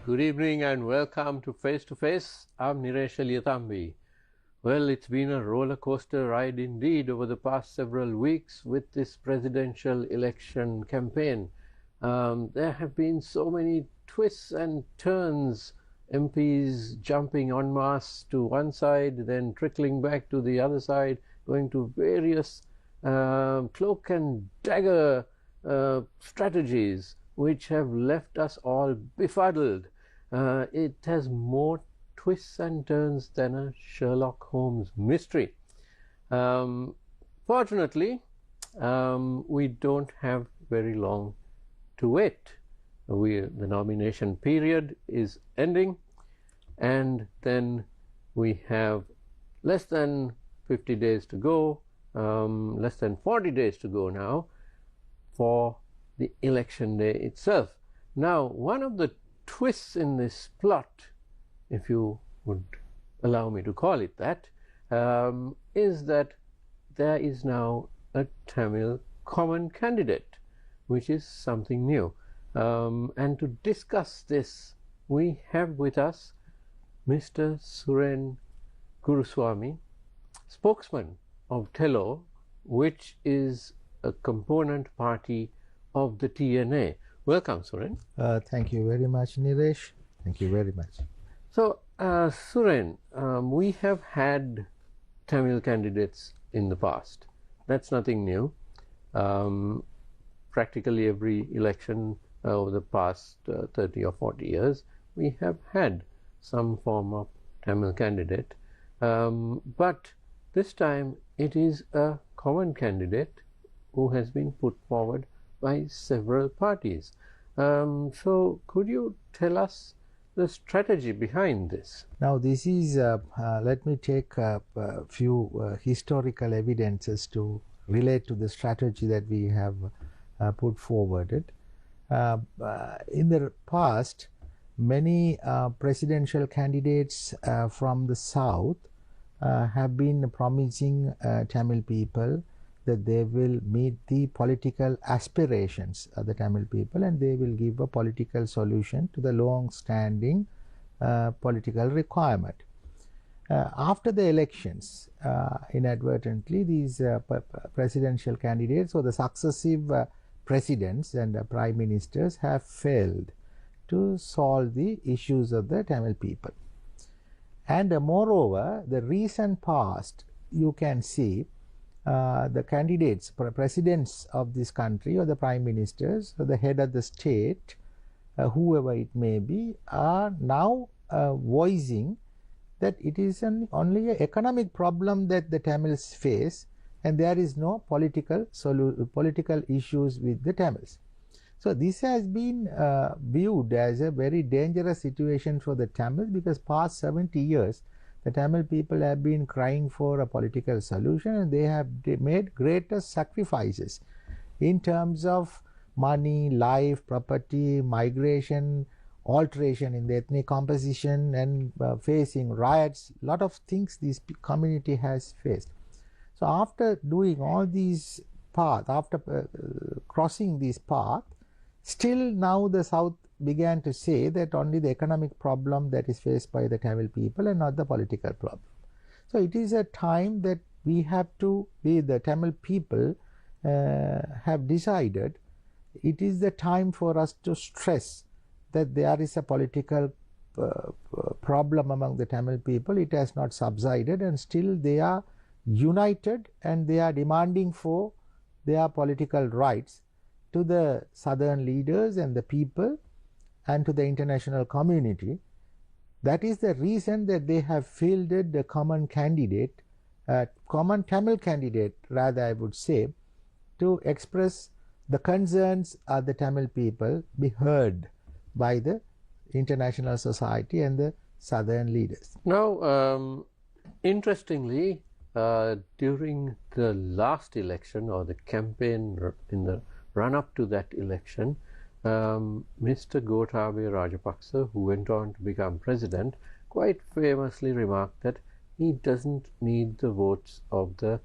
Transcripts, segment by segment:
Good evening and welcome to Face to Face. I'm Niresh Aliyatambi. Well, it's been a roller coaster ride indeed over the past several weeks with this presidential election campaign. There have been so many twists and turns, MPs jumping en masse to one side, then trickling back to the other side, going to various cloak and dagger strategies, which have left us all befuddled. It has more twists and turns than a Sherlock Holmes mystery. Fortunately, we don't have very long to wait. The nomination period is ending, and then we have less than 50 days to go, less than 40 days to go now for the election day itself. Now, one of the twists in this plot, if you would allow me to call it that, is that there is now a Tamil common candidate, which is something new. And to discuss this, we have with us Mr. Suren Gurusuwamy, spokesman of TELO, which is a component party of the TNA. Welcome, Suren. Thank you very much, Niresh. Thank you very much. So, Suren, we have had Tamil candidates in the past. That's nothing new. Practically every election over the past 30 or 40 years, we have had some form of Tamil candidate. But this time it is a common candidate who has been put forward by several parties. So could you tell us the strategy behind this? Now this is, let me take a few historical evidences to relate to the strategy that we have put forward. In the past, many presidential candidates from the south have been promising Tamil people that they will meet the political aspirations of the Tamil people and they will give a political solution to the long-standing political requirement. After the elections, inadvertently, these presidential candidates or the successive presidents and prime ministers have failed to solve the issues of the Tamil people. And moreover, the recent past, you can see the candidates, presidents of this country or the prime ministers or the head of the state, whoever it may be, are now voicing that it is only an economic problem that the Tamils face and there is no political issues with the Tamils. So this has been viewed as a very dangerous situation for the Tamils, because past 70 years the Tamil people have been crying for a political solution and they have made greater sacrifices in terms of money, life, property, migration, alteration in the ethnic composition, and facing riots, lot of things this community has faced. So after doing all these paths, after crossing this path, still now the South began to say that only the economic problem that is faced by the Tamil people and not the political problem. So it is a time that we have to, the Tamil people have decided it is the time for us to stress that there is a political problem among the Tamil people. It has not subsided and still they are united and they are demanding for their political rights to the southern leaders and the people and to the international community. That is the reason that they have fielded the common candidate, common Tamil candidate rather I would say, to express the concerns of the Tamil people be heard by the international society and the southern leaders. Now, interestingly, during the last election or the campaign in the run-up to that election, Mr. Gotabaya Rajapaksa, who went on to become president, quite famously remarked that he doesn't need the votes of the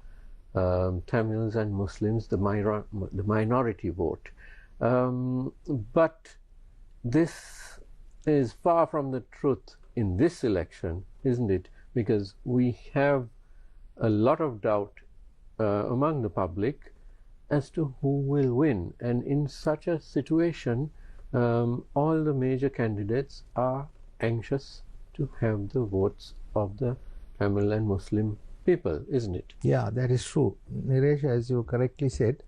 Tamils and Muslims, the minority vote. But this is far from the truth in this election, isn't it? Because we have a lot of doubt among the public as to who will win. And in such a situation, all the major candidates are anxious to have the votes of the Tamil and Muslim people, isn't it? Yeah, that is true. Niresh, as you correctly said,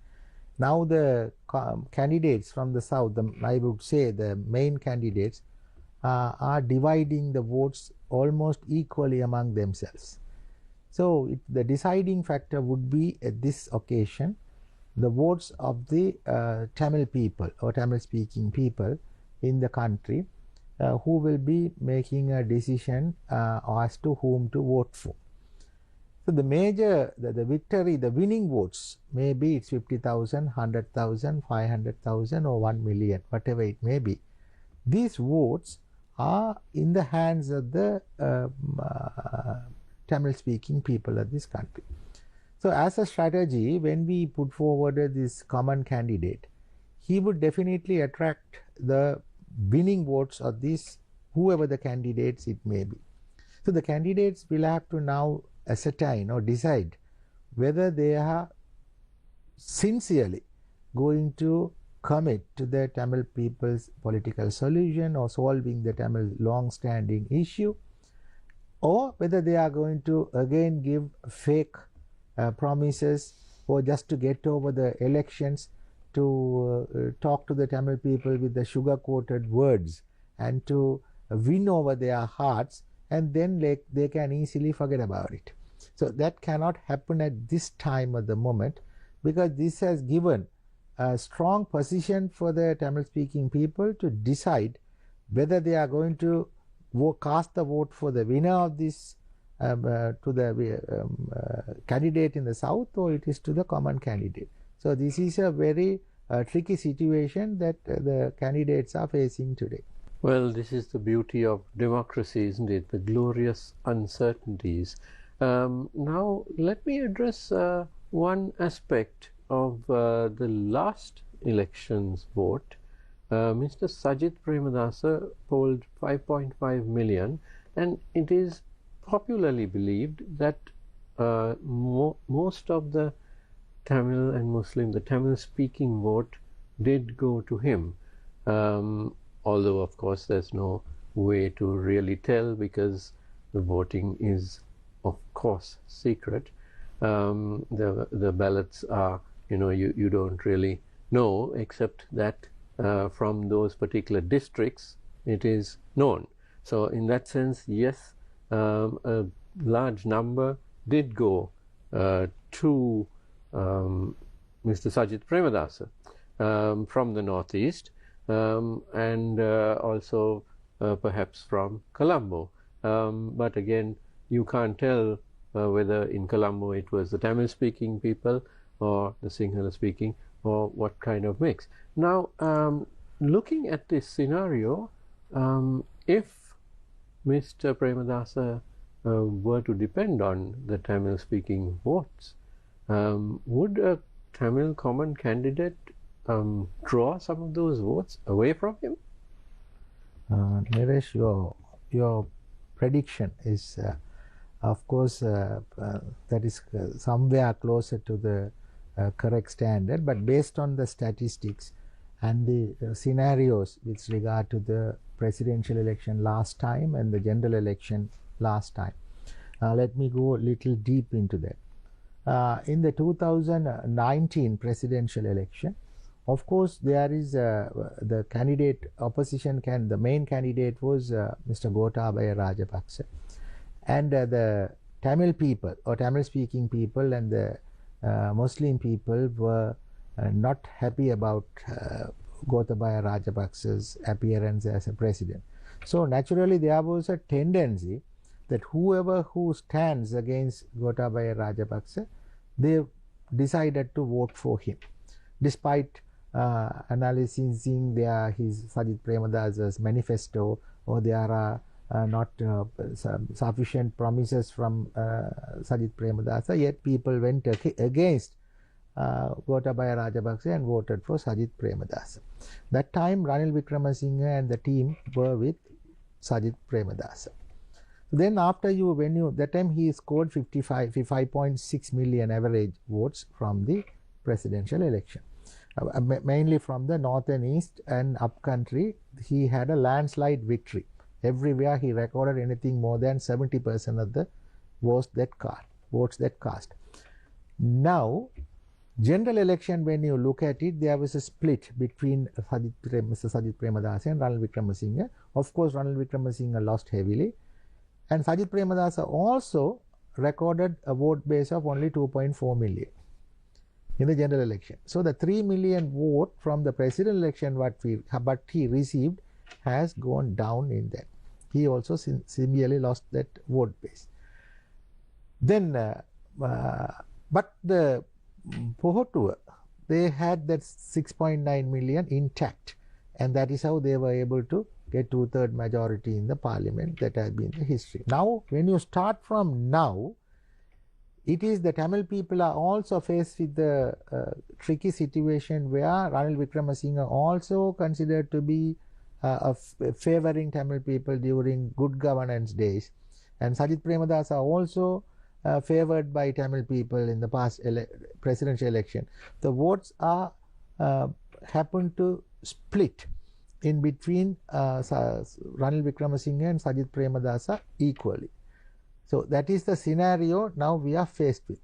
now the candidates from the south, I would say the main candidates, are dividing the votes almost equally among themselves. So the deciding factor would be at this occasion the votes of the Tamil people or Tamil speaking people in the country who will be making a decision as to whom to vote for. So the victory, the winning votes, maybe it's 50,000, 100,000, 500,000 or 1 million, whatever it may be. These votes are in the hands of the Tamil speaking people of this country. So as a strategy, when we put forward this common candidate, he would definitely attract the winning votes of these, whoever the candidates it may be. So the candidates will have to now ascertain or decide whether they are sincerely going to commit to the Tamil people's political solution or solving the Tamil long-standing issue, or whether they are going to again give fake promises or just to get over the elections to talk to the Tamil people with the sugar-coated words and to win over their hearts, and then they can easily forget about it. So that cannot happen at this time of the moment, because this has given a strong position for the Tamil speaking people to decide whether they are going to cast the vote for the winner of this to the candidate in the south, or it is to the common candidate. So this is a very tricky situation that the candidates are facing today. Well, this is the beauty of democracy, isn't it? The glorious uncertainties. Now, let me address one aspect of the last election's vote. Mr. Sajith Premadasa polled 5.5 million, and it is popularly believed that most of the Tamil and Muslim, the Tamil-speaking vote did go to him. Although, of course, there's no way to really tell because the voting is, of course, secret. The ballots are, you don't really know, except that from those particular districts, it is known. So in that sense, yes, a large number did go to Mr. Sajith Premadasa from the northeast, and also perhaps from Colombo. But again, you can't tell whether in Colombo it was the Tamil-speaking people or the Sinhala-speaking or what kind of mix. Now, looking at this scenario, if Mr. Premadasa were to depend on the Tamil-speaking votes, would a Tamil common candidate draw some of those votes away from him? Niresh, your prediction is, of course, that is somewhere closer to the correct standard, but based on the statistics and the scenarios with regard to the presidential election last time and the general election last time, let me go a little deep into that. In the 2019 presidential election, of course, there is the candidate opposition the main candidate was Mr. Gotabaya Rajapaksa, and the Tamil people or Tamil speaking people and the Muslim people were not happy about Gotabaya Rajapaksa's appearance as a president. So naturally there was a tendency that who stands against Gotabaya Rajapaksa, they decided to vote for him, despite analyzing his Sajith Premadasa's manifesto, or there are not sufficient promises from Sajith Premadasa, yet people went against Gotabaya Rajapaksa and voted for Sajith Premadasa. That time Ranil Wickramasinghe and the team were with Sajith Premadasa. Then after that time he scored 55.6 million average votes from the presidential election. Mainly from the north and east and upcountry, he had a landslide victory. Everywhere he recorded anything more than 70% of the votes that cast. Now, general election, when you look at it, there was a split between Mr. Sajith Premadasa and Ranil Wickremesinghe. Of course, Ranil Wickremesinghe lost heavily, and Sajith Premadasa also recorded a vote base of only 2.4 million in the general election. So the 3 million vote from the presidential election what he received has gone down in that. He also severely lost that vote base. Then, but the Pohotua, they had that 6.9 million intact, and that is how they were able to get 2/3 majority in the parliament. That has been the history. Now, when you start from now, it is the Tamil people are also faced with the tricky situation where Ranil Wickremesinghe also considered to be favoring Tamil people during good governance days, and Sajith Premadasa also favored by Tamil people in the past presidential election. The votes are happen to split in between Ranil Wickremesinghe and Sajith Premadasa equally. So that is the scenario now we are faced with.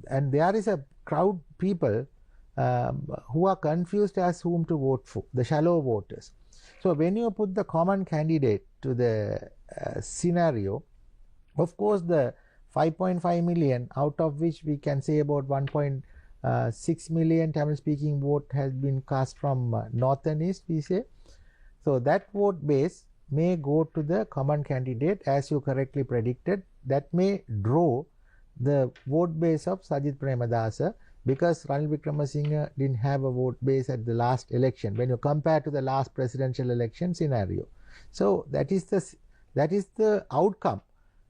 And there is a crowd people who are confused as whom to vote for, the shallow voters. So when you put the common candidate to the scenario, of course the 5.5 million, out of which we can say about 1.6 million Tamil speaking vote has been cast from north and east, we say. So that vote base may go to the common candidate, as you correctly predicted. That may draw the vote base of Sajith Premadasa, because Ranil Wickremesinghe didn't have a vote base at the last election when you compare to the last presidential election scenario. So that is the outcome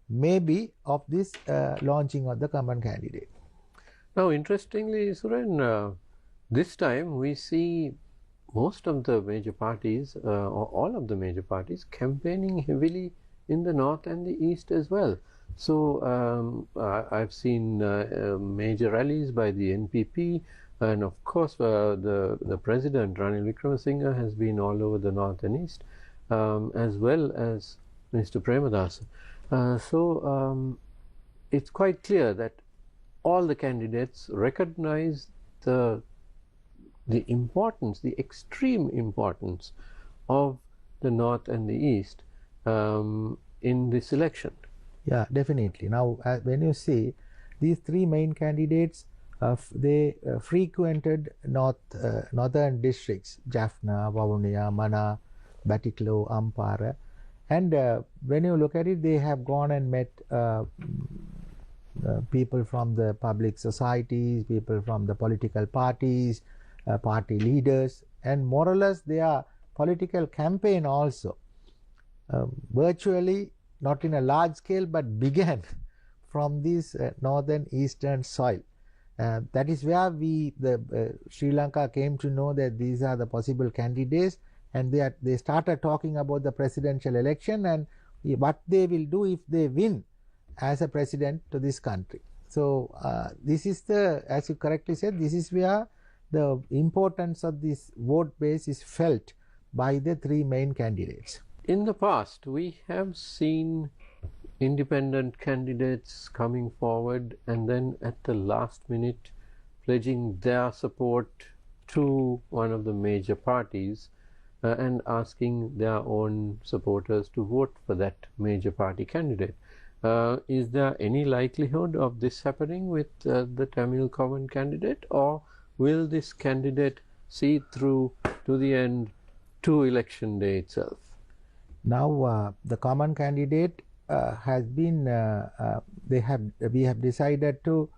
maybe of this launching of the common candidate. Now, interestingly, Suren, this time we see most of the major parties, or all of the major parties, campaigning heavily in the north and the east as well. So I've seen major rallies by the NPP, and of course the president Ranil Wickremesinghe has been all over the north and east, as well as Mr. Premadasa. So it's quite clear that all the candidates recognize the importance, the extreme importance of the north and the east in this election. Yeah, definitely. Now, when you see these three main candidates, they frequented northern districts: Jaffna, Vavuniya, Mana, Batticaloa, Ampara, and when you look at it, they have gone and met people from the public societies, people from the political parties, party leaders, and more or less their political campaign also virtually, not in a large scale, but began from this northern eastern soil. That is where Sri Lanka came to know that these are the possible candidates, and they started talking about the presidential election and what they will do if they win as a president to this country. So this is as you correctly said, this is where the importance of this vote base is felt by the three main candidates. In the past, we have seen independent candidates coming forward and then at the last minute pledging their support to one of the major parties and asking their own supporters to vote for that major party candidate. Is there any likelihood of this happening with the Tamil common candidate, or will this candidate see through to the end to election day itself? Now the common candidate has been we have decided to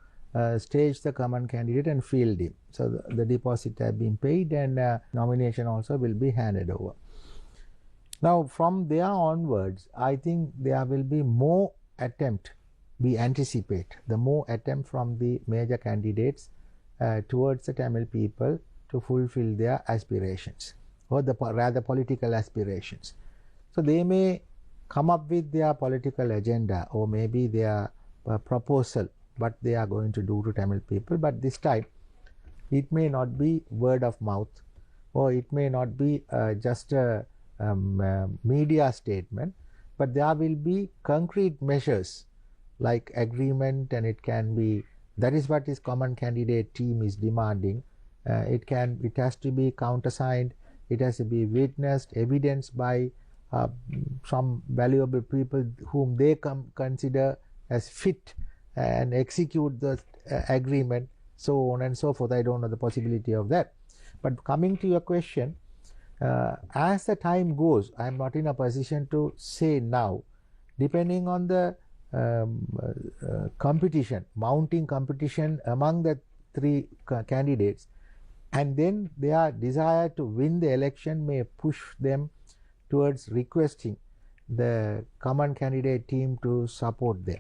stage the common candidate and field him. So the deposit has been paid, and nomination also will be handed over. Now from there onwards, I think there will be more attempt, we anticipate the more attempt from the major candidates towards the Tamil people to fulfill their aspirations, or rather political aspirations. So they may come up with their political agenda or maybe their proposal, what they are going to do to Tamil people, but this time it may not be word of mouth, or it may not be just a media statement, but there will be concrete measures like agreement, and it can be, that is what this common candidate team is demanding. It has to be countersigned, it has to be witnessed, evidenced by some valuable people whom they consider as fit and execute the agreement, so on and so forth. I don't know the possibility of that. But coming to your question, as the time goes, I am not in a position to say now, depending on the competition, mounting competition among the three candidates, and then their desire to win the election may push them towards requesting the common candidate team to support them.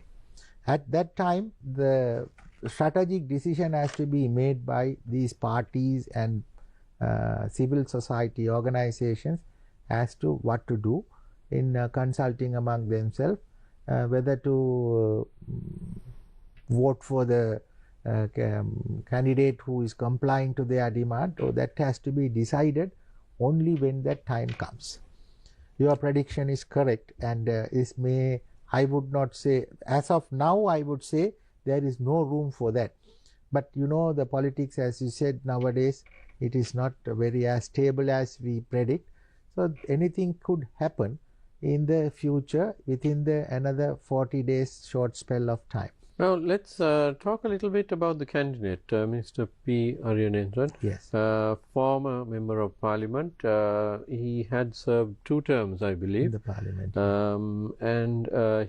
At that time, the strategic decision has to be made by these parties and civil society organizations as to what to do in consulting among themselves, whether to vote for the candidate who is complying to their demand, or that has to be decided only when that time comes. Your prediction is correct, and I would not say, as of now, I would say there is no room for that. But you know, the politics, as you said, nowadays, it is not very as stable as we predict. So anything could happen in the future within another 40 days short spell of time. Now let's talk a little bit about the candidate, Mr. P. Aryanendran. Yes. Former member of parliament. He had served 2 terms, I believe. In the parliament. And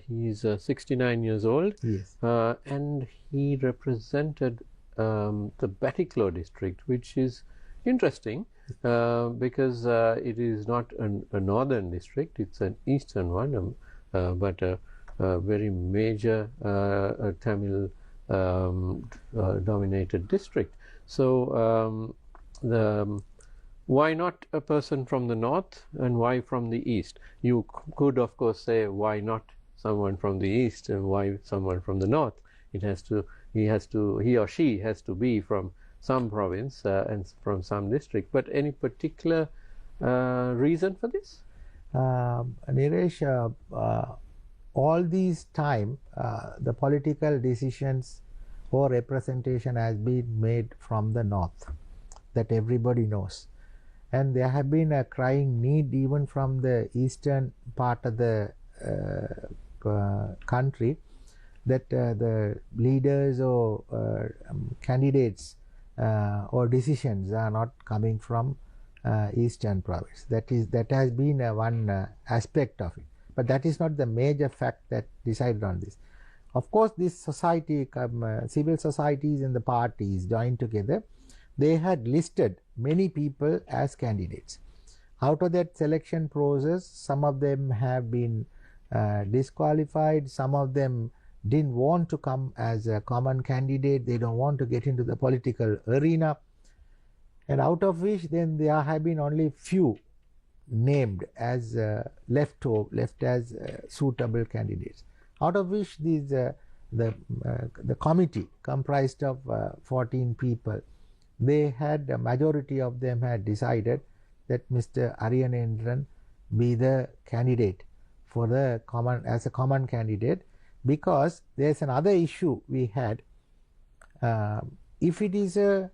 he's 69 years old. Yes. And he represented the Batiklo district, which is interesting because it is not a northern district, it's an eastern one, but a very major Tamil dominated district. So why not a person from the north, and why from the east? You could of course say, why not someone from the east and why someone from the north? He or she has to be from some province and from some district. But any particular reason for this? Niresh, all these time the political decisions or representation has been made from the north, that everybody knows, and there have been a crying need even from the eastern part of the country, that the leaders or candidates or decisions are not coming from eastern province. That has been one aspect of it. But that is not the major fact that decided on this. Of course, this society, civil societies and the parties joined together, they had listed many people as candidates. Out of that selection process, some of them have been disqualified, some of them didn't want to come as a common candidate, they don't want to get into the political arena, and out of which then there have been only few named as left as suitable candidates, out of which these the committee comprised of 14 people, they had, a majority of them had decided that Mr. Aryanendran be the candidate for the as a common candidate, because there's another issue we had. If it is a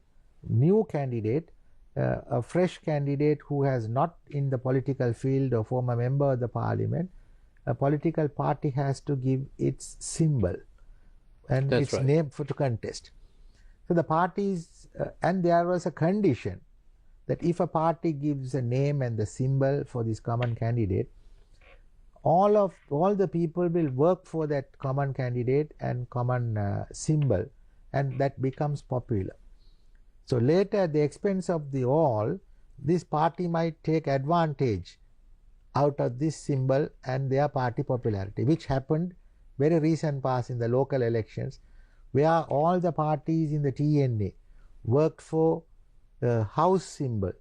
new candidate, a fresh candidate who has not in the political field or former member of the parliament, a political party has to give its symbol and its name to contest. So the parties, and there was a condition that if a party gives a name and the symbol for this common candidate, all the people will work for that common candidate and common symbol, and that becomes popular. So later, at the expense of the all, this party might take advantage out of this symbol and their party popularity, which happened very recent past in the local elections, where all the parties in the TNA worked for the house symbol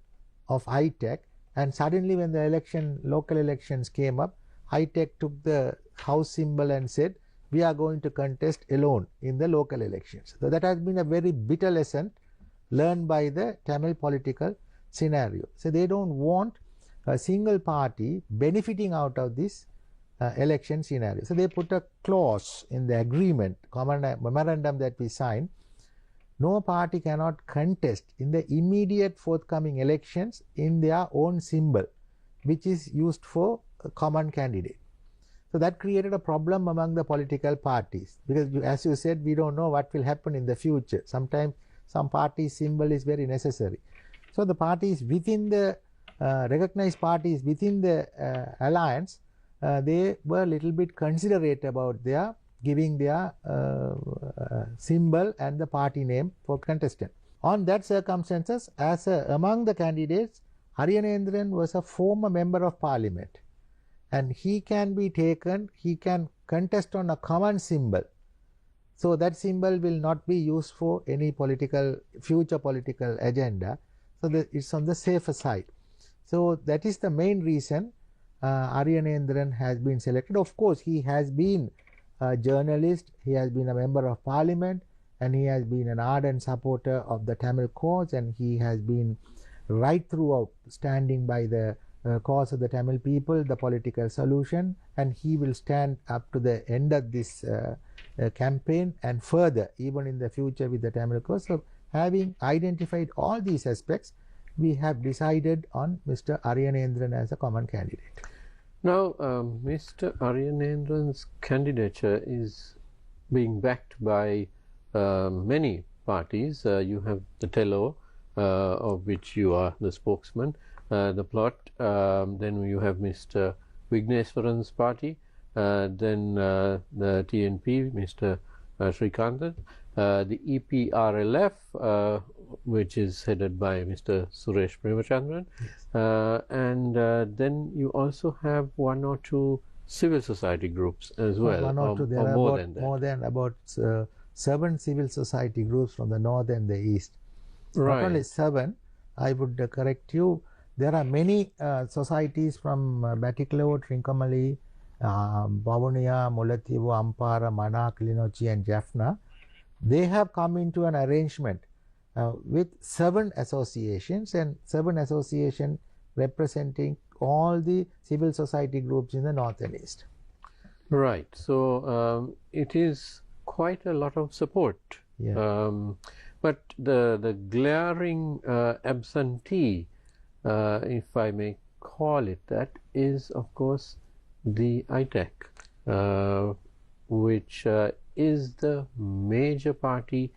of ITEC, And suddenly when the local elections came up, ITEC took the house symbol and said, we are going to contest alone in the local elections. So that has been a very bitter lesson learned by the Tamil political scenario. So they don't want a single party benefiting out of this election scenario. So they put a clause in the agreement, common memorandum that we signed. No party cannot contest in the immediate forthcoming elections in their own symbol, which is used for a common candidate. So that created a problem among the political parties, because as you said, we don't know what will happen in the future. Sometimes some party symbol is very necessary. So the parties within the recognized parties within the alliance, they were a little bit considerate about their giving their symbol and the party name for contestant. On that circumstances, as among the candidates, Ariyanendran was a former member of parliament, and he can be taken, he can contest on a common symbol. So that symbol will not be used for any future political agenda. So it's on the safer side. So that is the main reason Ariyanendran has been selected. Of course, he has been a journalist, he has been a member of parliament, and he has been an ardent supporter of the Tamil cause, and he has been right throughout standing by the cause of the Tamil people, the political solution, and he will stand up to the end of this campaign and further even in the future with the Tamil cause. So having identified all these aspects, we have decided on Mr. Ariyanendran as a common candidate. Now, Mr. Ariyanendran's candidature is being backed by many parties. You have the TELO, of which you are the spokesman, the plot. Then you have Mr. Vigneswaran's party, then the TNP, Mr. Srikanth, the EPRLF, which is headed by Mr. Suresh Premachandran, yes. And then you also have one or two civil society groups as well. One or two, there are more than about 7 civil society groups from the north and the east. Right. Not only 7, I would correct you, there are many societies from Batticaloa, Trincomalee, Bavuniya, Mullaitivu, Ampara, Mana, Kilinochchi and Jaffna. They have come into an arrangement with 7 associations, and 7 associations representing all the civil society groups in the north and east. Right. So it is quite a lot of support. Yeah. But the glaring absentee, if I may call it that, is of course the ITEC, which is the major party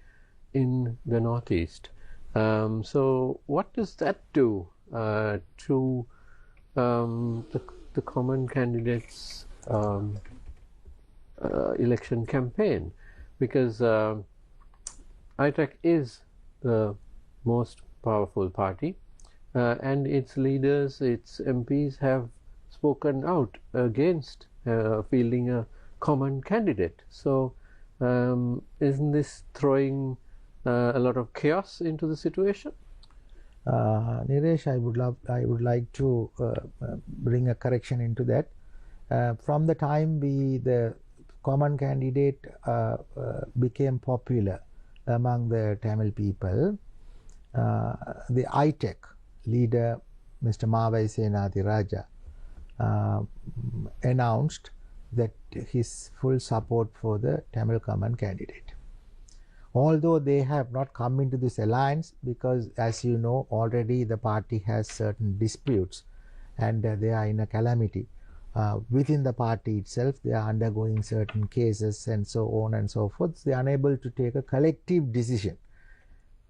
in the Northeast. So what does that do to the common candidates election campaign? Because ITEC is the most powerful party, and its leaders, its MPs have spoken out against fielding a common candidate. So isn't this throwing a lot of chaos into the situation? Niresh, I would like to bring a correction into that. From the time the common candidate became popular among the Tamil people, the ITEC leader, Mr. Mavai Senathi Raja, announced that his full support for the Tamil common candidate. Although they have not come into this alliance, because as you know already the party has certain disputes and they are in a calamity. Within the party itself, they are undergoing certain cases and so on and so forth. They are unable to take a collective decision.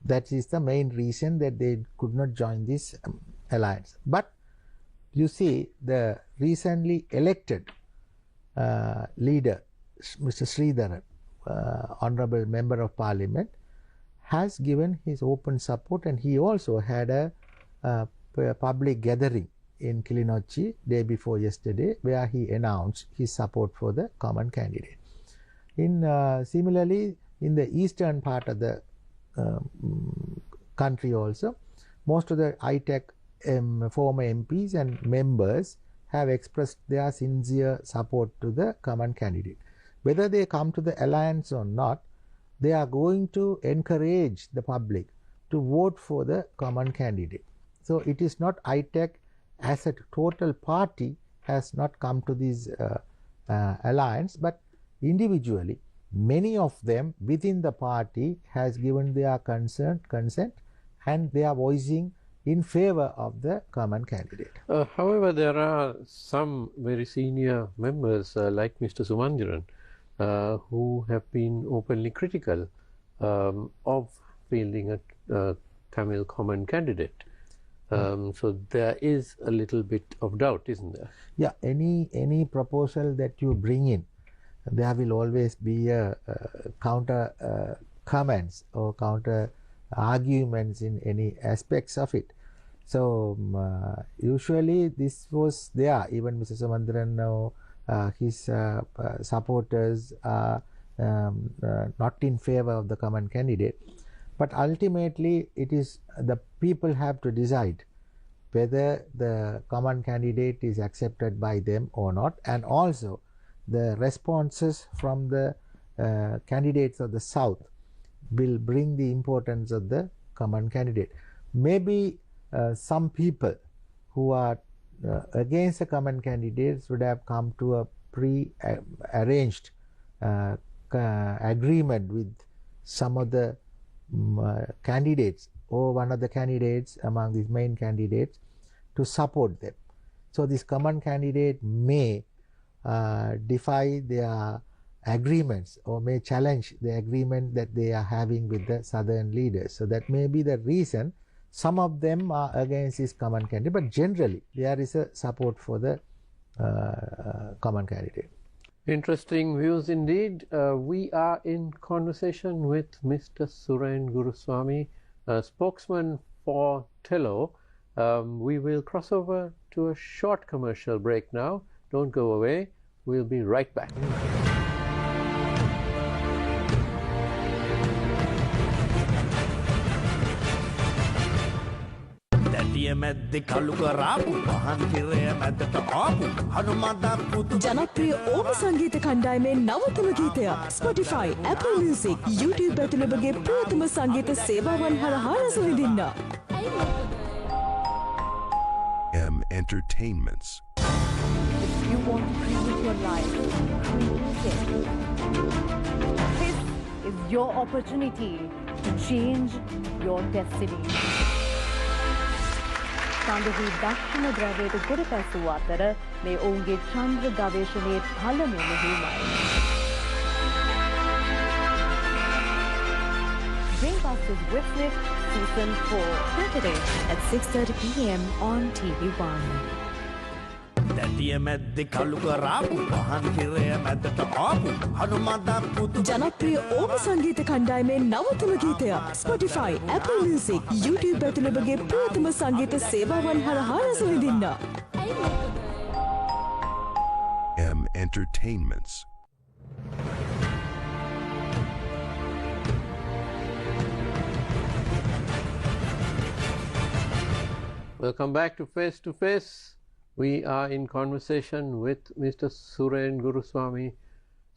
That is the main reason that they could not join this alliance. But you see, the recently elected leader, Mr. Sridharan, Honorable Member of Parliament, has given his open support, and he also had a public gathering in Kilinochchi day before yesterday, where he announced his support for the common candidate. Similarly, in the eastern part of the country also, most of the ITEC former MPs and members have expressed their sincere support to the common candidate. Whether they come to the alliance or not, they are going to encourage the public to vote for the common candidate. So it is not ITEC as a total party has not come to this alliance, but individually many of them within the party has given their consent and they are voicing in favor of the common candidate. However, there are some very senior members like Mr. Sumandiran who have been openly critical of fielding a Tamil common candidate. So there is a little bit of doubt, isn't there? Yeah, any proposal that you bring in, there will always be a counter comments or counter arguments in any aspects of it. So usually this was there. Even Mr. Samandaran, his supporters are not in favor of the common candidate. But ultimately it is the people have to decide whether the common candidate is accepted by them or not, and also the responses from the candidates of the South will bring the importance of the common candidate. Maybe some people who are against the common candidates would have come to a pre-arranged agreement with some of the candidates or one of the candidates among these main candidates to support them. So this common candidate may defy their agreements or may challenge the agreement that they are having with the southern leaders. So that may be the reason some of them are against this common candidate, but generally there is a support for the common candidate. Interesting views indeed. We are in conversation with Mr. Suren Gurusuwamy, spokesman for TELO. We will cross over to a short commercial break now. Don't go away. We'll be right back. ජනප්‍රිය ඕම සංගීත කණ්ඩායමේ නවතම ගීතයක් Spotify, Apple Music, YouTube ඇතුළු ඔබගේ ප්‍රියතම සංගීත සේවාවන් හරහා රස විඳින්න. Entertainments. If you want to create your life, create it. This is your opportunity to change your destiny. සඳහි දක්ෂිණ ද්‍රවයට ගොඩ පැසූ අතර මේ ඔවුන්ගේ චන්ද්‍ර ගවේෂණයේ පළමු මෙහෙයුමයි. Bring us to witness season 4 Saturday at 6:30 p.m. on TV1. ජනප්‍රිය ඕම සංගීත කණ්ඩායමේ නවතම ගීතයක් Spotify, Apple Music, YouTube ඇතුළු ඔබගේ ප්‍රියතම සංගීත සේවාවන් හරහා රස විඳින්න. Entertainments. Welcome back to Face to Face. We are in conversation with Mr. Suren Gurusuwamy,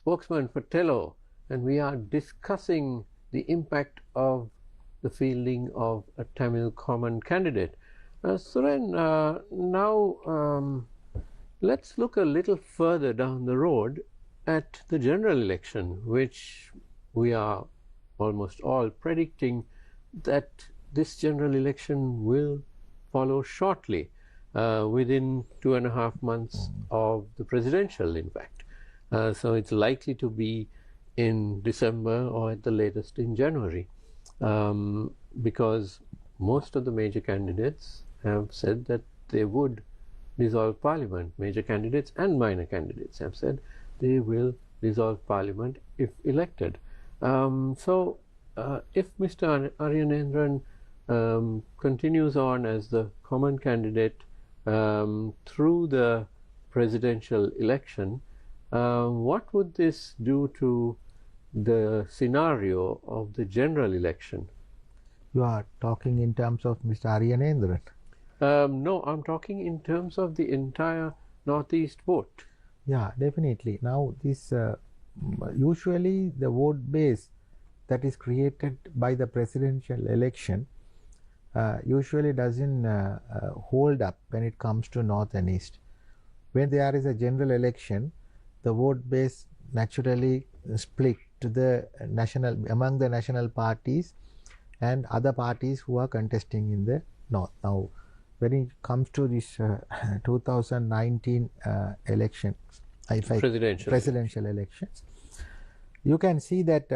spokesman for TELO, and we are discussing the impact of the fielding of a Tamil common candidate. Suren, now let's look a little further down the road at the general election, which we are almost all predicting that this general election will follow shortly. Within 2.5 months of the presidential, in fact. So it's likely to be in December or at the latest in January, because most of the major candidates have said that they would dissolve parliament. Major candidates and minor candidates have said they will dissolve parliament if elected. So if Mr. Aryanendran continues on as the common candidate through the presidential election, what would this do to the scenario of the general election? You are talking in terms of Mr. Aryanendran. No, I'm talking in terms of the entire Northeast vote. Yeah, definitely. Now this usually the vote base that is created by the presidential election usually doesn't hold up when it comes to North and East. When there is a general election, the vote base naturally split to the among the national parties and other parties who are contesting in the North. Now, when it comes to this 2019 election, presidential elections, you can see that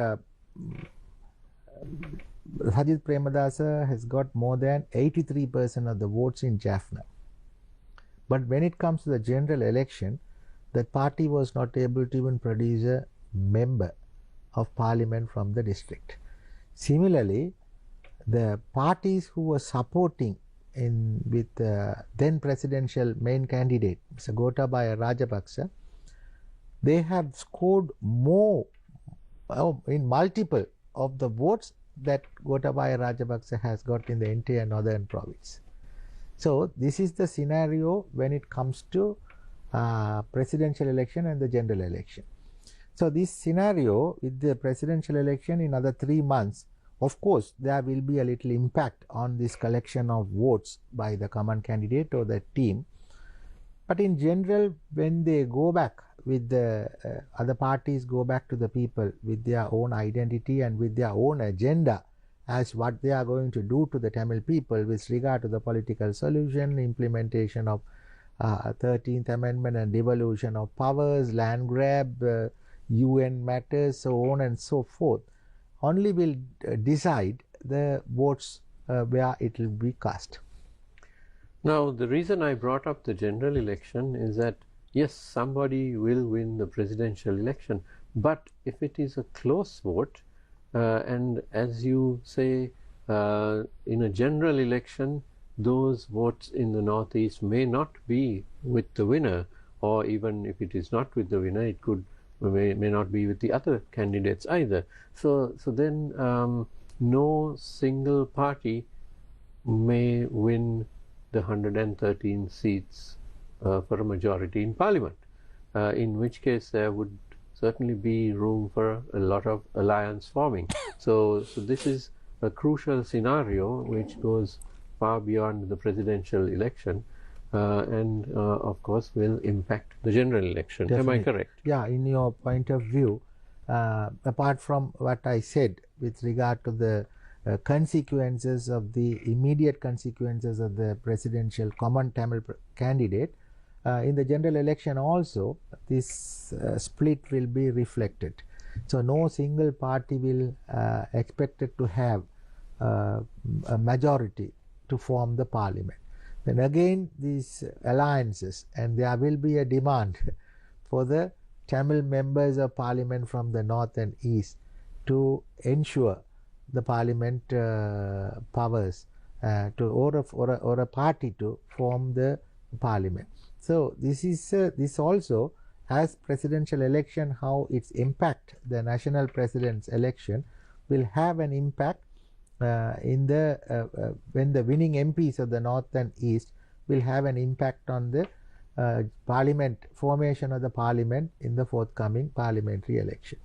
Sajith Premadasa has got more than 83% of the votes in Jaffna. But when it comes to the general election, that party was not able to even produce a member of parliament from the district. Similarly, the parties who were supporting with then presidential main candidate, Mr. Gotabaya Rajapaksa, they have scored more in multiple of the votes that Gotabaya Rajapaksa has got in the entire northern province. So this is the scenario when it comes to presidential election and the general election. So this scenario with the presidential election in another 3 months, of course, there will be a little impact on this collection of votes by the common candidate or the team. But in general, when they go back with the other parties, go back to the people with their own identity and with their own agenda as what they are going to do to the Tamil people with regard to the political solution, implementation of 13th Amendment and devolution of powers, land grab, UN matters, so on and so forth, only will decide the votes where it will be cast. Now, the reason I brought up the general election is that, yes, somebody will win the presidential election, but if it is a close vote, and as you say, in a general election, those votes in the Northeast may not be with the winner, or even if it is not with the winner, it may not be with the other candidates either. So then no single party may win the 113 seats for a majority in Parliament, in which case there would certainly be room for a lot of alliance forming. So this is a crucial scenario which goes far beyond the presidential election and of course will impact the general election. Definitely. Am I correct? Yeah, in your point of view, apart from what I said with regard to the consequences of the immediate consequences of the presidential common Tamil candidate, in the general election also this split will be reflected. So no single party will expected to have a majority to form the parliament. Then again these alliances, and there will be a demand for the Tamil members of parliament from the north and east to ensure the parliament powers or a party to form the parliament. So this also, as presidential election, how its impact the national president's election will have an impact in the when the winning MPs of the north and east will have an impact on the formation of the parliament in the forthcoming parliamentary election.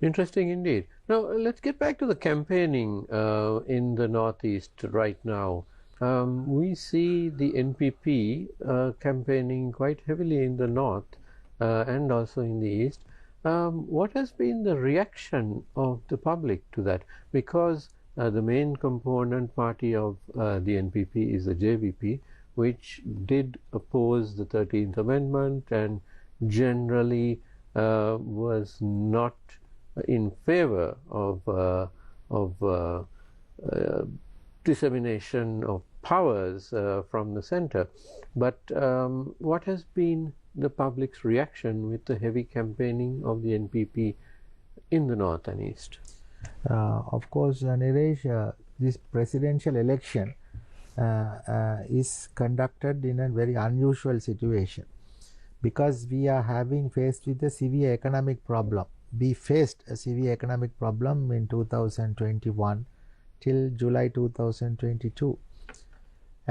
Interesting indeed. Now let's get back to the campaigning in the Northeast right now. We see the NPP campaigning quite heavily in the north and also in the east. What has been the reaction of the public to that? Because the main component party of the NPP is the JVP, which did oppose the 13th Amendment and generally was not in favor of dissemination of powers from the center. But what has been the public's reaction with the heavy campaigning of the NPP in the north and east? Of course, Niresh, this presidential election is conducted in a very unusual situation because we are faced with a severe economic problem. We faced a severe economic problem in 2021 till July 2022.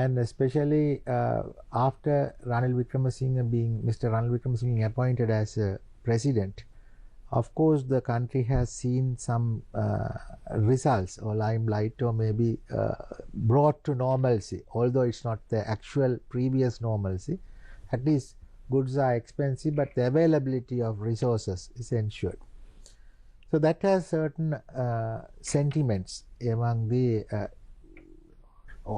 and especially after Mr. Ranil Wickremesinghe being appointed as a president, of course the country has seen some results or limelight, or maybe brought to normalcy, although it's not the actual previous normalcy. At least goods are expensive, but the availability of resources is ensured. So that has certain sentiments among the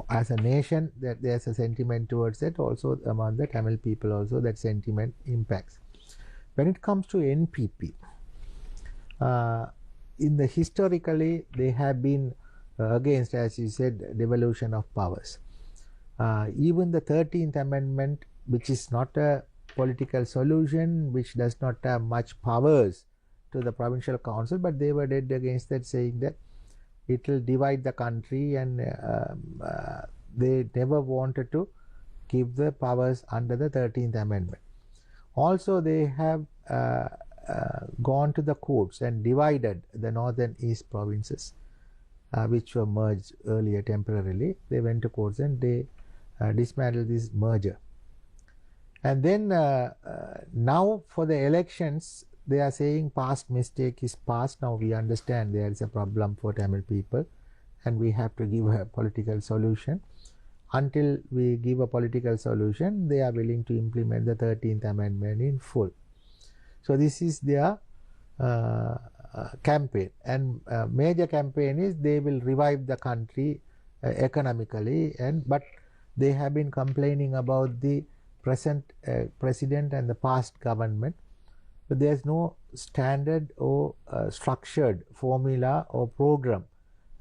as a nation, that there's a sentiment towards it. Also among the Tamil people also that sentiment impacts. When it comes to NPP, in the historically they have been against, as you said, devolution of powers. Even the 13th Amendment, which is not a political solution, which does not have much powers to the provincial council, but they were dead against that, saying that it will divide the country, and they never wanted to give the powers under the 13th Amendment. Also, they have gone to the courts and divided the northern east provinces, which were merged earlier temporarily. They went to courts and they dismantled this merger. And then now for the elections, they are saying past mistake is past. Now we understand there is a problem for Tamil people and we have to give a political solution. Until we give a political solution, they are willing to implement the 13th Amendment in full. So this is their campaign, and major campaign is they will revive the country economically, but they have been complaining about the present president and the past government. But there is no standard or structured formula or program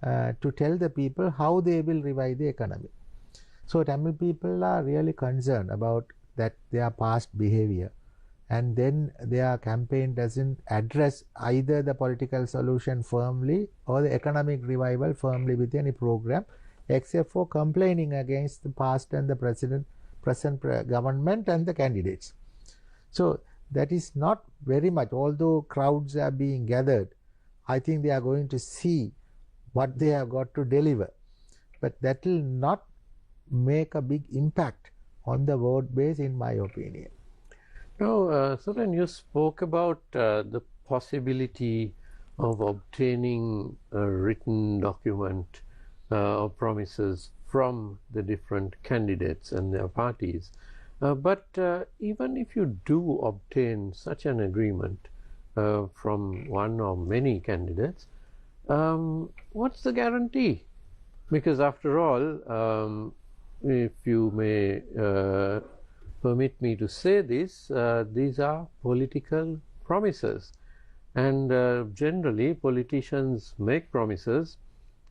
to tell the people how they will revive the economy. So Tamil people are really concerned about that their past behavior, and then their campaign doesn't address either the political solution firmly or the economic revival firmly with any program, except for complaining against the past and the present government and the candidates. So that is not very much, although crowds are being gathered. I think they are going to see what they have got to deliver, but that will not make a big impact on the vote base, in my opinion. Now, Suren, you spoke about the possibility of obtaining a written document or promises from the different candidates and their parties. But even if you do obtain such an agreement from one or many candidates, what's the guarantee? Because after all, if you may permit me to say this, these are political promises, and generally politicians make promises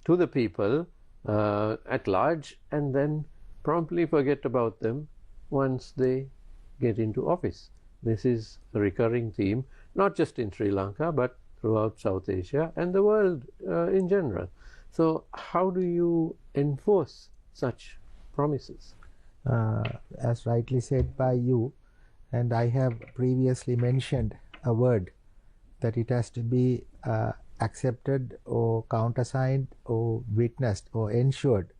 to the people at large and then promptly forget about them once they get into office. This is a recurring theme, not just in Sri Lanka but throughout South Asia and the world in general. So how do you enforce such promises? As rightly said by you, and I have previously mentioned a word, that it has to be accepted or countersigned or witnessed or ensured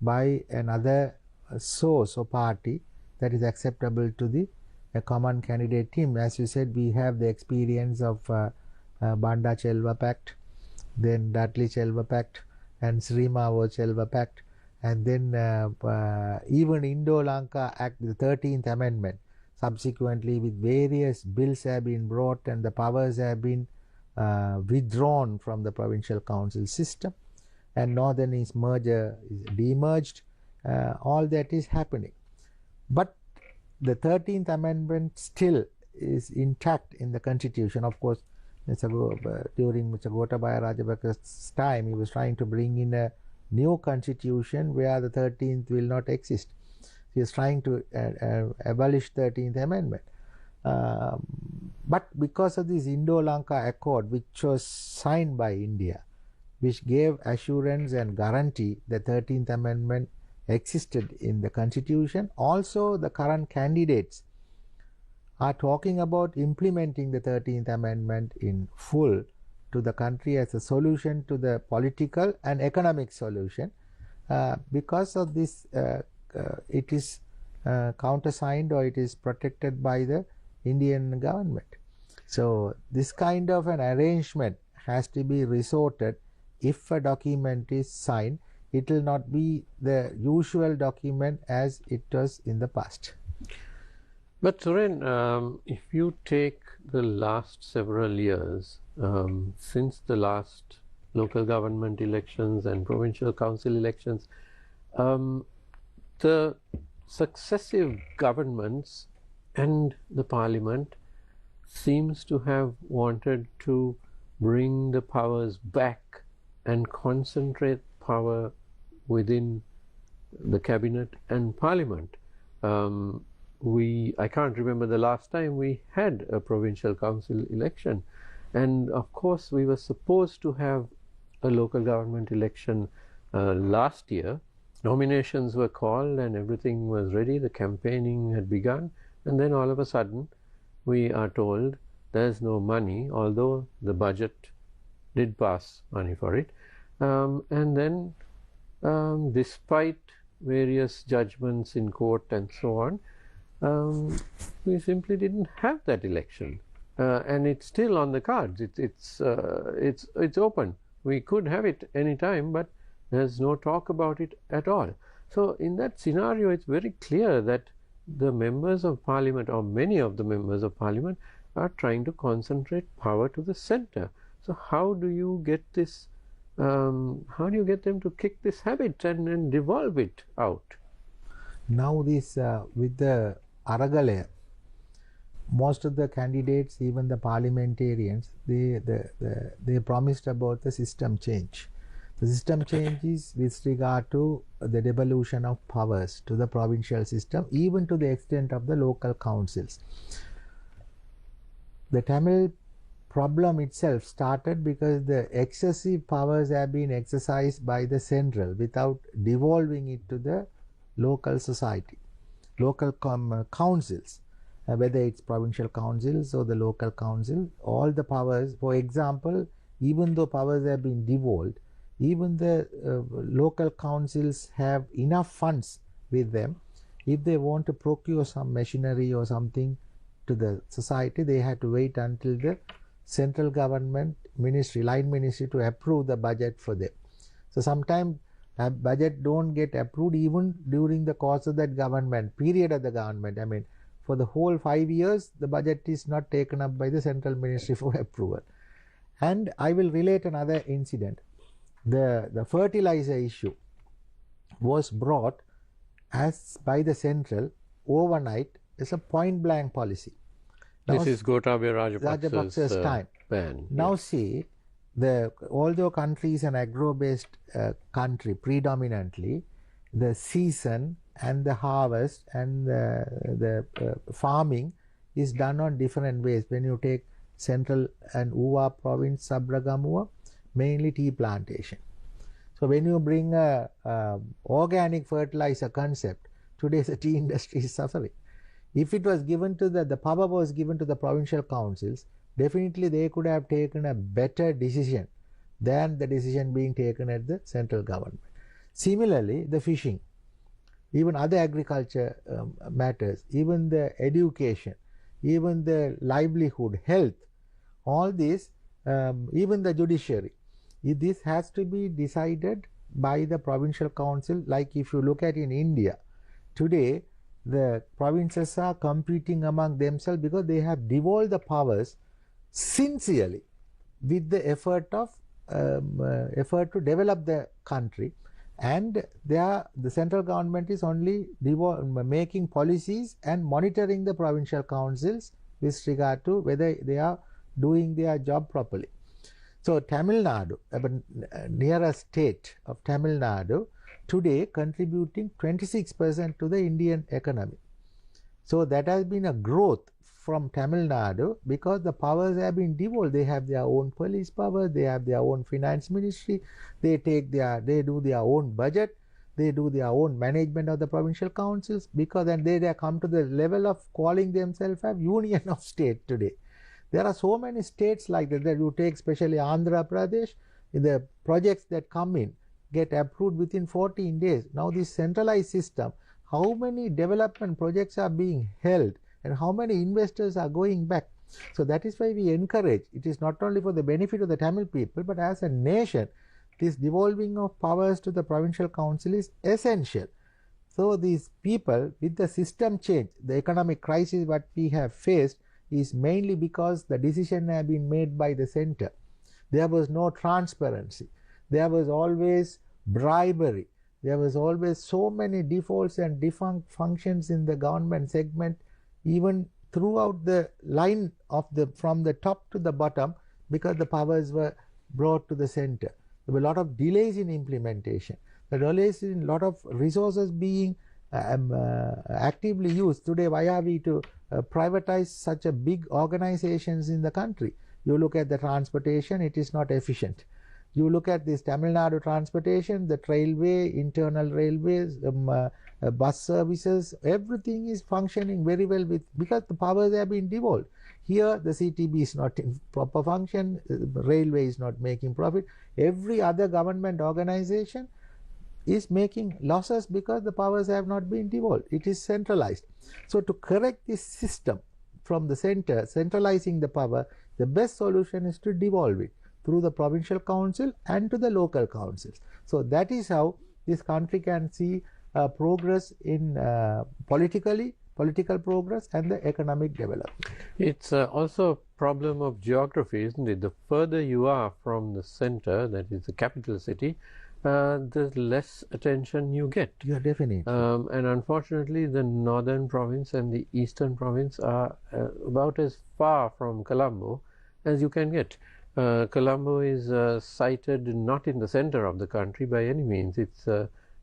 by another source or party that is acceptable to the common candidate team. As you said, we have the experience of Banda Chelva Pact, then Dudley Chelva Pact, and Srimawo Chelva Pact, and then even Indo-Lanka Act, the 13th Amendment, subsequently with various bills have been brought and the powers have been withdrawn from the provincial council system, and Northern East merger is demerged. All that is happening. But the 13th Amendment still is intact in the Constitution. Of course, during Mr. Gotabaya Rajapaksa's time, he was trying to bring in a new constitution where the 13th will not exist. He is trying to abolish 13th Amendment. But because of this Indo-Lanka Accord, which was signed by India, which gave assurance and guarantee the 13th Amendment existed in the Constitution, also the current candidates are talking about implementing the 13th Amendment in full to the country as a solution to the political and economic solution. Because of this it is countersigned or it is protected by the Indian government. So this kind of an arrangement has to be resorted. If a document is signed, it will not be the usual document as it was in the past. But Suren, if you take the last several years, since the last local government elections and provincial council elections, the successive governments and the parliament seems to have wanted to bring the powers back and concentrate power within the cabinet and parliament. I can't remember the last time we had a provincial council election, and of course we were supposed to have a local government election last year. Nominations were called and everything was ready, the campaigning had begun, and then all of a sudden we are told there's no money, although the budget did pass money for it. And then despite various judgments in court and so on, we simply didn't have that election, and it's still on the cards. It's open. We could have it any time, but there's no talk about it at all. So in that scenario, it's very clear that the members of parliament, or many of the members of parliament, are trying to concentrate power to the center. So how do you get this? How do you get them to kick this habit and devolve it out? Now this with the Aragalaya, most of the candidates, even the parliamentarians, they promised about the system change. The system change is with regard to the devolution of powers to the provincial system, even to the extent of the local councils. The Tamil problem itself started because the excessive powers have been exercised by the central without devolving it to the local society, local councils, whether it's provincial councils or the local council, all the powers. For example, even though powers have been devolved, even the local councils have enough funds with them. If they want to procure some machinery or something to the society, they have to wait until the central government ministry, line ministry, to approve the budget for them. So sometimes a budget don't get approved even during the course of that government, period of the government. I mean, for the whole 5 years, the budget is not taken up by the central ministry for approval. And I will relate another incident. The fertilizer issue was brought as by the central overnight as a point blank policy. Now, this is Gotabaya Rajapaksa's time. Ban. Now see, although country is an agro-based country predominantly, the season and the harvest and the farming is done on different ways. When you take central and Uva province, Sabragamua, mainly tea plantation. So when you bring a organic fertilizer concept, today the tea industry is suffering. If it was given to the power was given to the provincial councils, definitely they could have taken a better decision than the decision being taken at the central government. Similarly, the fishing, even other agriculture matters, even the education, even the livelihood, health, all this, even the judiciary, this has to be decided by the provincial council. Like if you look at in India, today the provinces are competing among themselves because they have devolved the powers sincerely with the effort to develop the country, and the central government is only making policies and monitoring the provincial councils with regard to whether they are doing their job properly. So Tamil Nadu, nearest state of Tamil Nadu, today contributing 26% to the Indian economy. So that has been a growth from Tamil Nadu because the powers have been devolved. They have their own police power, they have their own finance ministry, they do their own budget, they do their own management of the provincial councils, because then they come to the level of calling themselves a union of state today. There are so many states like that you take, especially Andhra Pradesh, the projects that come in get approved within 14 days. Now this centralized system, how many development projects are being held and how many investors are going back. So that is why we encourage, it is not only for the benefit of the Tamil people, but as a nation, this devolving of powers to the provincial council is essential. So these people, with the system change, the economic crisis what we have faced is mainly because the decision have been made by the center. There was no transparency. There was always bribery. There was always so many defaults and defunct functions in the government segment, even throughout the line of from the top to the bottom, because the powers were brought to the center. There were a lot of delays in implementation. There were delays in a lot of resources being actively used. Today, why are we to privatize such a big organizations in the country? You look at the transportation, it is not efficient. You look at this Tamil Nadu transportation, the railway, internal railways, bus services, everything is functioning very well because the powers have been devolved. Here the CTB is not in proper function, railway is not making profit. Every other government organization is making losses because the powers have not been devolved. It is centralized. So to correct this system from the center, centralizing the power, the best solution is to devolve it through the provincial council and to the local councils. So that is how this country can see progress in political progress and the economic development. It's also a problem of geography, isn't it? The further you are from the center, that is the capital city, the less attention you get. Yeah, definitely. And unfortunately, the northern province and the eastern province are about as far from Colombo as you can get. Colombo is sited not in the center of the country by any means. It's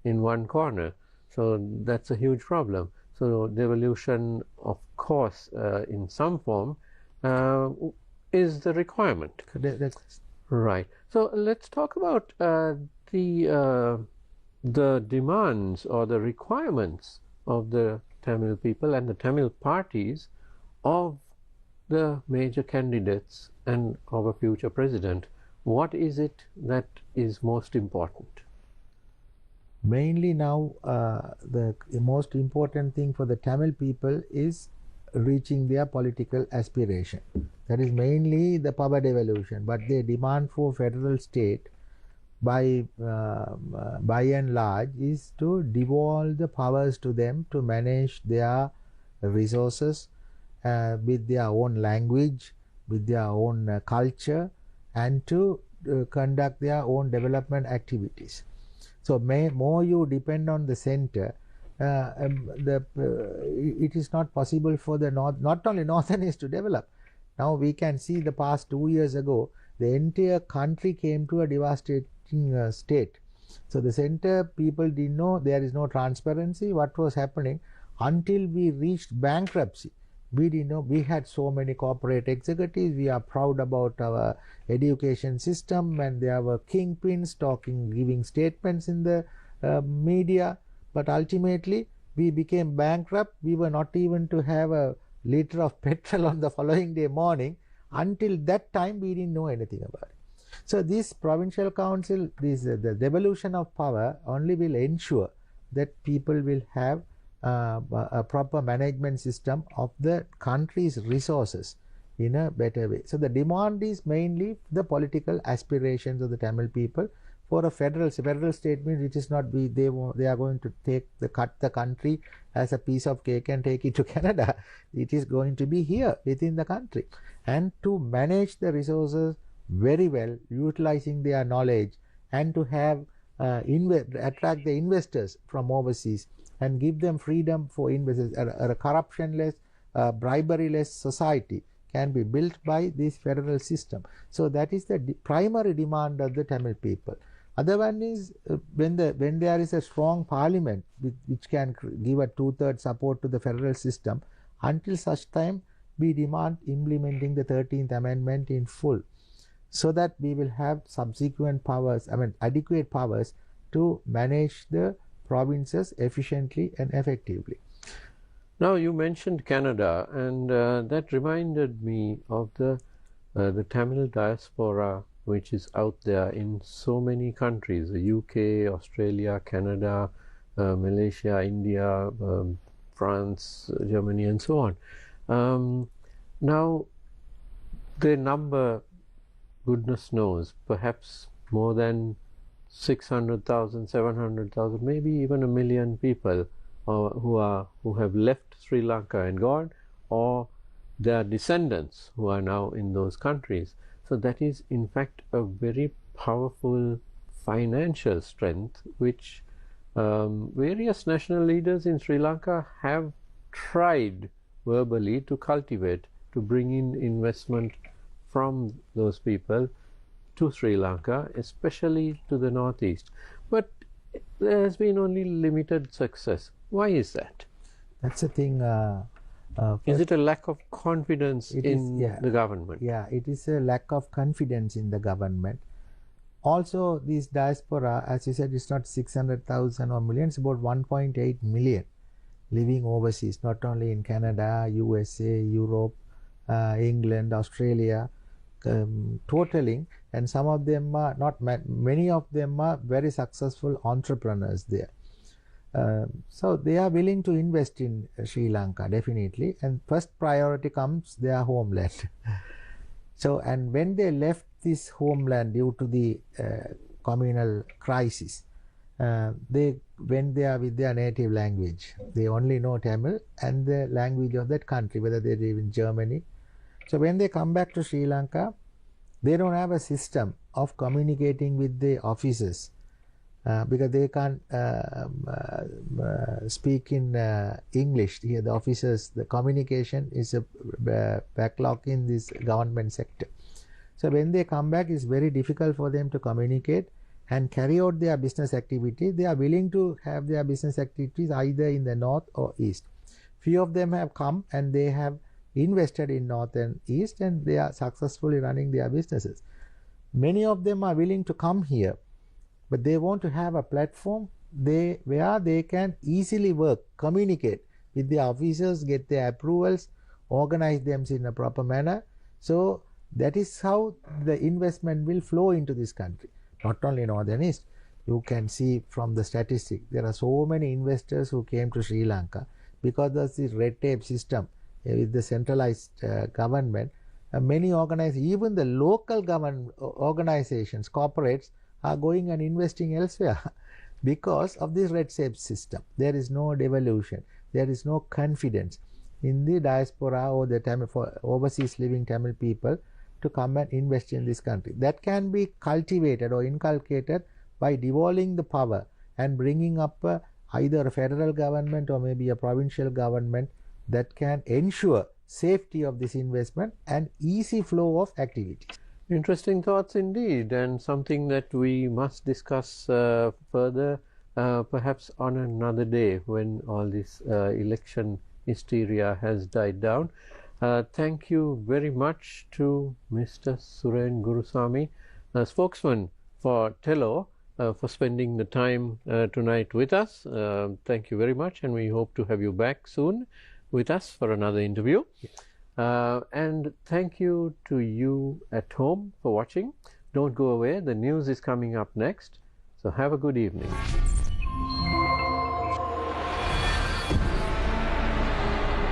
in one corner. So that's a huge problem. So devolution, of course, in some form, is the requirement. Right. So let's talk about the demands or the requirements of the Tamil people and the Tamil parties of the major candidates and of a future president. What is it that is most important? Mainly now, the most important thing for the Tamil people is reaching their political aspiration. That is mainly the power devolution, but they demand for federal state by and large is to devolve the powers to them to manage their resources with their own language, with their own culture, and to conduct their own development activities. So more you depend on the center, it is not possible for the not only northerners to develop. Now we can see the past 2 years ago, the entire country came to a devastating state. So the center people didn't know, there is no transparency what was happening until we reached bankruptcy. We didn't know. We had so many corporate executives. We are proud about our education system, and there were kingpins giving statements in the media. But ultimately, we became bankrupt. We were not even to have a liter of petrol on the following day morning. Until that time, we didn't know anything about it. So this provincial council, the devolution of power only will ensure that people will have a proper management system of the country's resources in a better way. So the demand is mainly the political aspirations of the Tamil people for a federal state means it is not they are going to cut the country as a piece of cake and take it to Canada. It is going to be here within the country, and to manage the resources very well, utilizing their knowledge, and to have attract the investors from overseas and give them freedom for investors. A corruption-less, bribery-less society can be built by this federal system. So that is the primary demand of the Tamil people. Other one is when there is a strong parliament which can give a 2/3 support to the federal system. Until such time, we demand implementing the 13th Amendment in full, so that we will have subsequent powers, adequate powers to manage the provinces efficiently and effectively. Now you mentioned Canada, and that reminded me of the Tamil diaspora, which is out there in so many countries, the UK, Australia, Canada, Malaysia, India, France, Germany, and so on. Now, they number, goodness knows, perhaps more than 600,000, 700,000, maybe even 1 million people who have left Sri Lanka and gone, or their descendants who are now in those countries. So that is in fact a very powerful financial strength which various national leaders in Sri Lanka have tried verbally to cultivate, to bring in investment from those people to Sri Lanka, especially to the northeast. But there has been only limited success. Why is that? That's the thing. Is it a lack of confidence in the government? Yeah, it is a lack of confidence in the government. Also, this diaspora, as you said, it's not 600,000 or millions, about 1.8 million living overseas, not only in Canada, USA, Europe, England, Australia, totaling, and some of them are not, many of them are very successful entrepreneurs there. So they are willing to invest in Sri Lanka, definitely, and first priority comes their homeland. So, and when they left this homeland due to the communal crisis, they went there with their native language. They only know Tamil and the language of that country, whether they live in Germany. So when they come back to Sri Lanka, they don't have a system of communicating with the officers. Because they can't speak in English. Here the officers, the communication is a backlog in this government sector. So when they come back, it's very difficult for them to communicate and carry out their business activity. They are willing to have their business activities either in the north or east. Few of them have come and they have invested in north and east, and they are successfully running their businesses. Many of them are willing to come here, but they want to have a platform where they can easily work, communicate with the officers, get their approvals, organize them in a proper manner. So that is how the investment will flow into this country, not only north and east. You can see from the statistic, there are so many investors who came to Sri Lanka because of this red tape system with the centralized government. Many organizations, even the local government organizations, corporates, are going and investing elsewhere because of this red tape system. There is no devolution, there is no confidence in the diaspora or the Tamil, for overseas living Tamil people to come and invest in this country. That can be cultivated or inculcated by devolving the power and bringing up either a federal government or maybe a provincial government that can ensure safety of this investment and easy flow of activities. Interesting thoughts indeed, and something that we must discuss further perhaps on another day when all this election hysteria has died down. Thank you very much to Mr. Suren Gurusuwamy, spokesman for TELO, for spending the time tonight with us. Thank you very much, and we hope to have you back soon with us for another interview. And thank you to you at home for watching. Don't go away, the news is coming up next, so have a good evening.